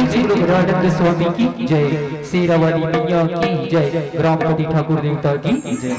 प्रेम से बोलो राधानंद स्वामी की जय, शेरावाली मैया की जय, ग्रामपति ठाकुर देवता की जय।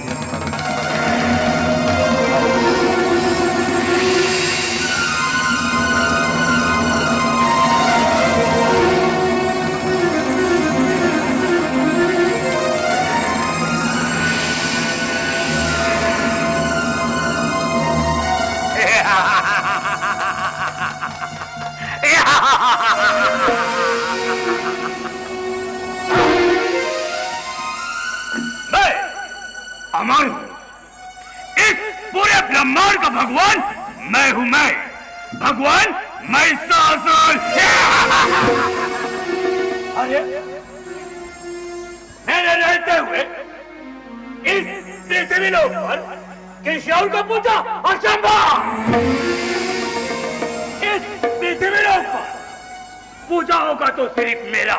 अमर हूं, इस पूरे ब्रह्मांड का भगवान मैं हूं। मैं भगवान महिषासुर। अरे मेरे रहते हुए इस पृथ्वी लोक पर किसी और को पूजा असंभव। इस पृथ्वी लोक पर पूजा होगा तो सिर्फ मेरा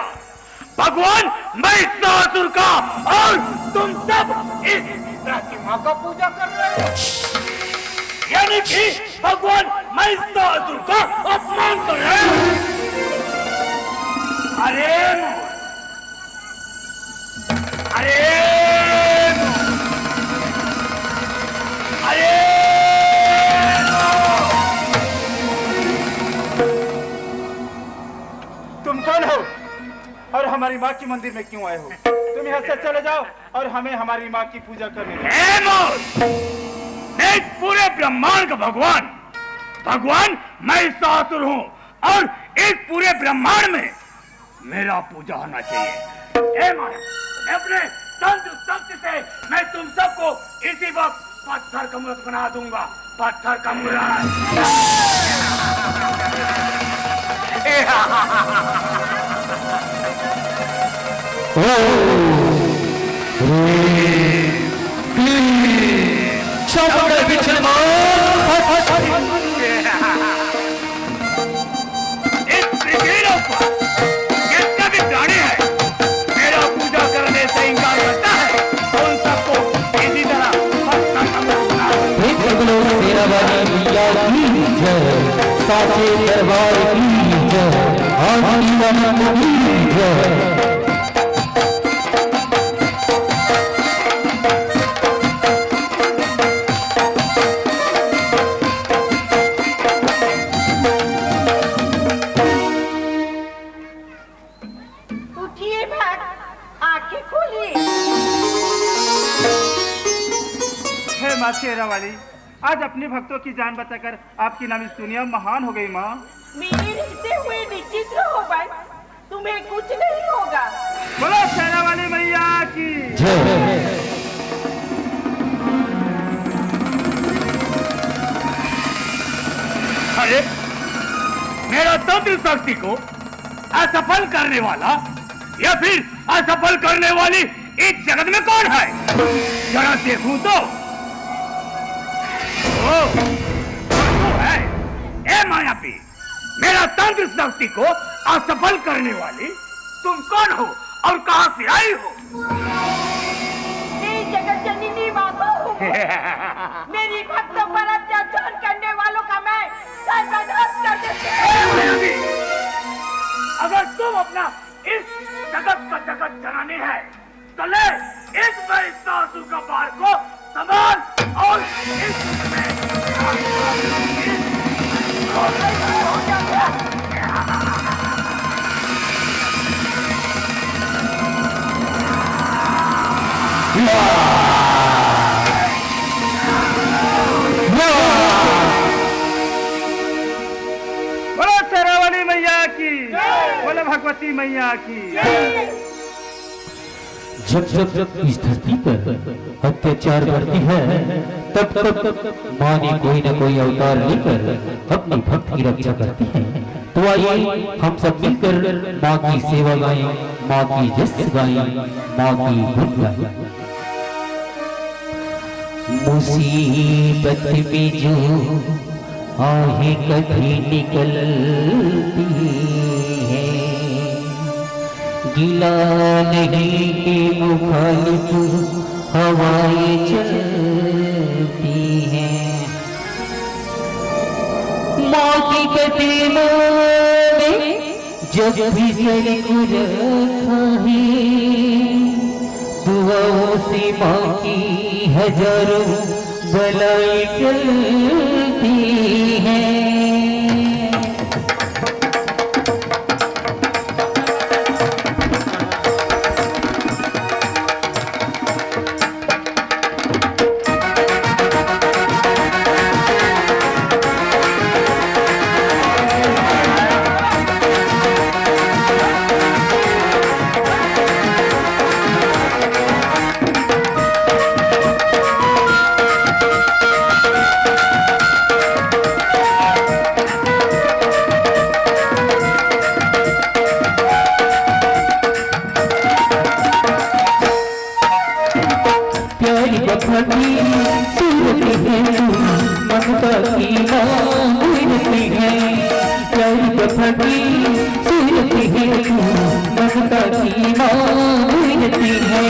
भगवान महिषासुर का, और तुम सब इस प्रतिमा का पूजा कर रहे हो, यानी कि भगवान महिषासुर का अपमान कर रहे हो। अरे अरे अरे तुम कौन हो और हमारी माँ के मंदिर में क्यों आए हो? तुम यहाँ से चले जाओ और हमें हमारी माँ की पूजा करने दो। मैं इस पूरे ब्रह्मांड का भगवान महिषासुर हूँ, और इस पूरे ब्रह्मांड में मेरा पूजा होना चाहिए। माया, मैं अपने तंत्र शक्ति से मैं तुम सबको इसी वक्त पत्थर का मूर्त बना दूंगा। पत्थर का मूर्त। इस पृथ्वी पर जितने भी प्राणी है मेरा पूजा करने से इंकार करता है, उन सबको इसी तरह पत्थर का मूर्त बना दूंगा। शेरावाली मैया की जय, साचे दरबार की जय, आनंद की जय। माँ शेरावाली, आज अपने भक्तों की जान बचाकर आपकी नाम इस दुनिया में महान हो गई। माँ मेरे रहते हुए निश्चित रहो भाई, तुम्हें कुछ नहीं होगा। बोलो शेरावाली मैया की अरे मेरा तंत्र शक्ति को असफल करने वाला या फिर असफल करने वाली इस जगत में कौन है? जरा देखूं तो है। ए मायावी, मेरा तंत्र शक्ति को असफल करने वाली तुम कौन हो और कहां से आई हो? जगत जननी माता हूँ। मेरी भक्तों पर अत्याचार करने वालों का मैं सर्वनाश कर देती हूँ। अगर तुम अपना इस जगत का जगत जनानी है तो ले इस महिषासुर का बार को संभाल और बोलो शेरावाली मैया की, बोलो भगवती मैया की। जब जब इस धरती पर अत्याचार बढ़ती है तब तब माँ ने कोई न कोई अवतार लेकर अपनी भक्त की रक्षा करती है। तो आइए हम सब मिलकर माँ की सेवा गाएं, माँ की जस गाएं, माँ की गुण गाएं। मुसीबत में जो आहे कभी निकलती है, गिला नहीं के मुखालिफ हवाएं चलती हैं। माँ की कदमों में जब भी सर को रखा है दुआओं से माँ की हजारों भलाई चलती है। फटी सूरत है ममता की मांगती है, प्यारी फटी सूरत है ममता की मांगती है।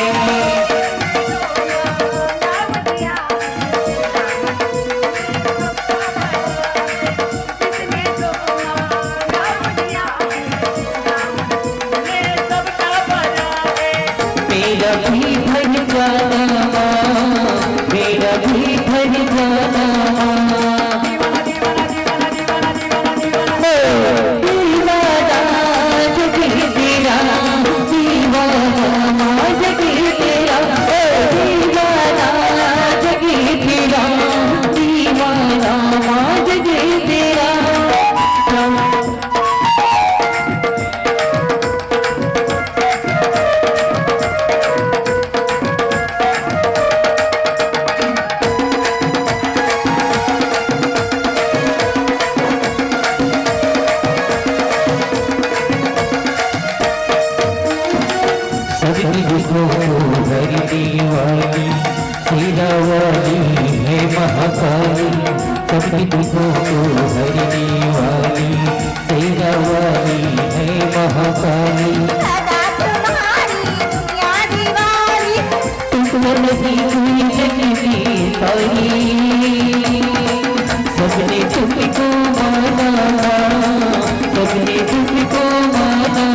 मेरा भी भर जाना, मेरा भी भर जाना, दीवाना जगी तेरा, दीवाना जगी तेरा, दीवाना जगी तेरा, दीवाना जगी तेरा। वाली सीरा वाली है महाकाली, सबकी दुखों को हरने वाली सीरा वाली है महाकाली। तुम नहीं हुई जगती सारी, सबने तुमको माना, सबने तुमको माना।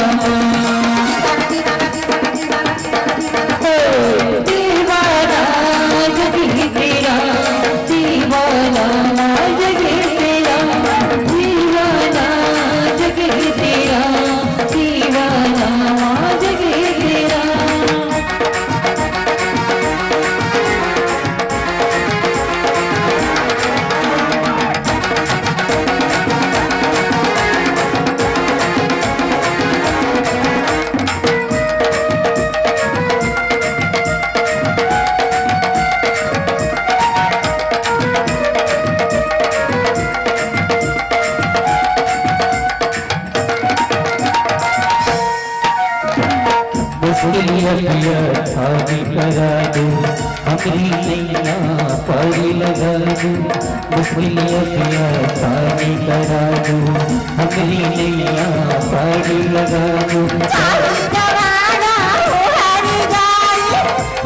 शादी करा दो अपनी नैया पारी लगा दो, मुश्किल शादी करा दो अपनी नैया पारी लगा दो।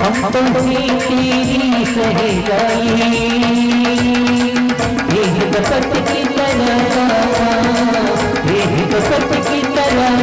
हम तो तेरी सहेजाई एक दफत की तरह, एक दफत की तरह।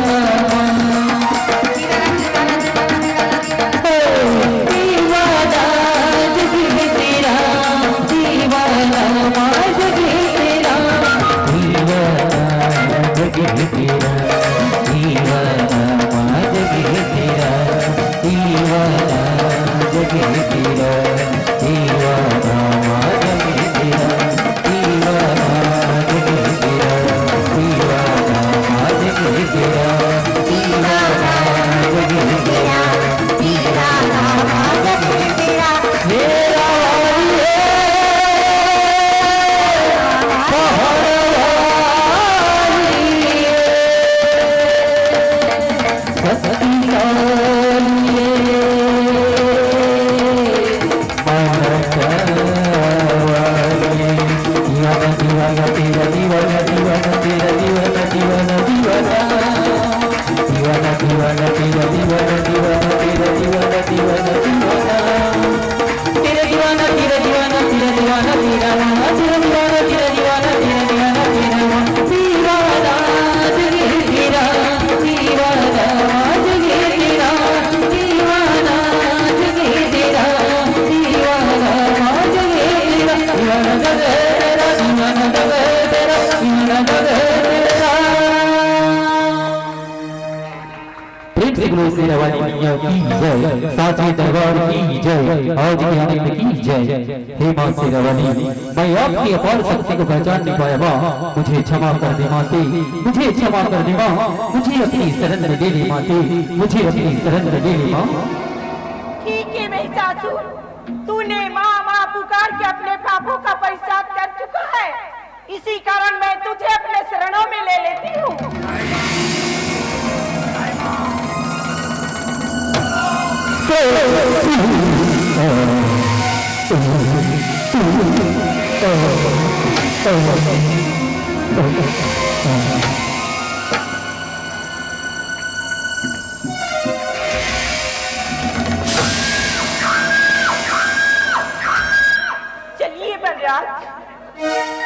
बोलो शेरवाली मैया की जय, साचे दरबार की जय, आज के आनंद की जय। हे मां शेरवाली, मैं आपकी अपार शक्ति को पहचान नहीं पाया मां, मुझे क्षमा कर दे माते, मुझे क्षमा कर दे मां, मुझे अपनी शरण में ले ले माते, मुझे अपनी शरण में ले ले मां। ठीक है महिषासुर, तूने माँ माँ पुकार के अपने पापों का परिसाद कर चुका है, इसी कारण मैं तुझे अपने शरणों में ले लेती हूँ। चलिए बलराज।